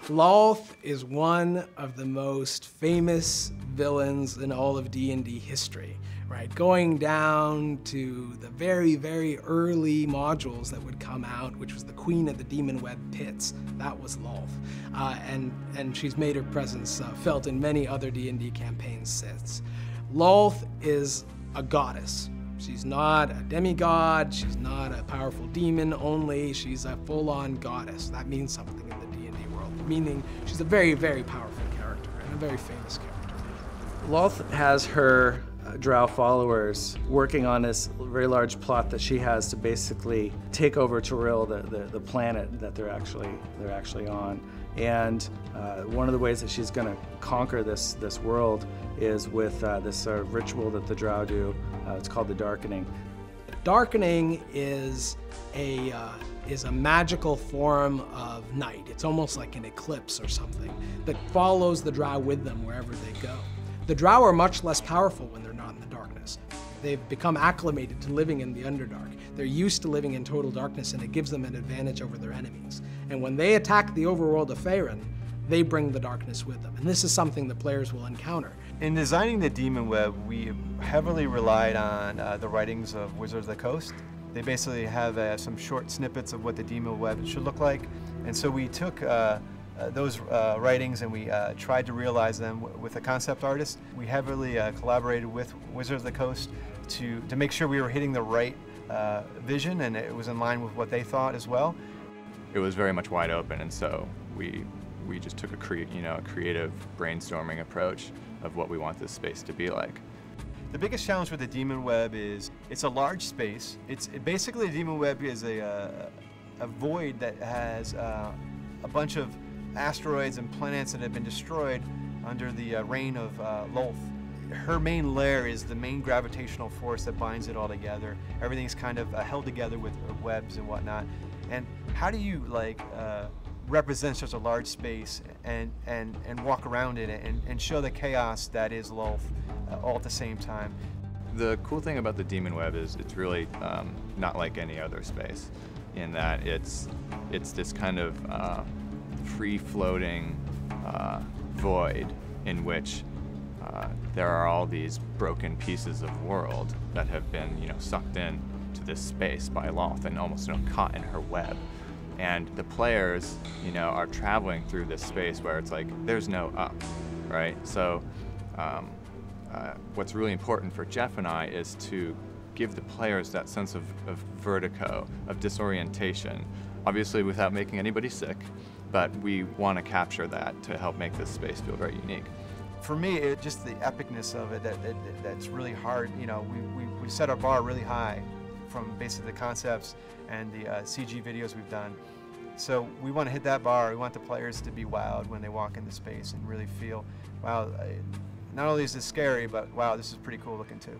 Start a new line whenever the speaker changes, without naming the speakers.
Lolth is one of the most famous villains in all of D&D history, right? Going down to the very, very early modules that would come out, which was the Queen of the Demon Web Pits. That was Lolth. And she's made her presence felt in many other D&D campaigns since. Lolth is a goddess. She's not a demigod, she's not a powerful demon only, she's a full-on goddess. That means something in the D&D world, meaning she's a very, very powerful character and a very famous character.
Lolth has her drow followers working on this very large plot that she has to basically take over Toril, the planet that they're actually on. And one of the ways that she's going to conquer this world is with this ritual that the drow do. It's called the Darkening.
Darkening is a magical form of night. It's almost like an eclipse or something that follows the drow with them wherever they go. The drow are much less powerful when they're not in the darkness. They've become acclimated to living in the Underdark. They're used to living in total darkness, and it gives them an advantage over their enemies. And when they attack the overworld of Faerun, they bring the darkness with them. And this is something the players will encounter.
In designing the Demon Web, we heavily relied on the writings of Wizards of the Coast. They basically have some short snippets of what the Demon Web should look like. And so we took those writings and we tried to realize them with a concept artist. We heavily collaborated with Wizards of the Coast to make sure we were hitting the right vision, and it was in line with what they thought as well.
It was very much wide open, and so we just took a creative brainstorming approach of what we want this space to be like.
The biggest challenge with the Demon Web is it's a large space. Basically the Demon Web is a void that has a bunch of asteroids and planets that have been destroyed under the reign of Lolth. Her main lair is the main gravitational force that binds it all together. Everything's kind of held together with webs and whatnot. And how do you represent such a large space and walk around it and show the chaos that is Lolth all at the same time?
The cool thing about the Demon Web is it's really not like any other space, in that it's this kind of free-floating void in which there are all these broken pieces of world that have been, sucked in to this space by Lolth and almost caught in her web. And the players, are traveling through this space where it's like there's no up, right? So what's really important for Jeff and I is to give the players that sense of vertigo, of disorientation, obviously without making anybody sick, but we want to capture that to help make this space feel very unique.
For me, just the epicness of it, that's really hard. We set our bar really high from basically the concepts and the CG videos we've done. So we want to hit that bar. We want the players to be wowed when they walk into space and really feel, wow, not only is this scary, but wow, this is pretty cool looking too.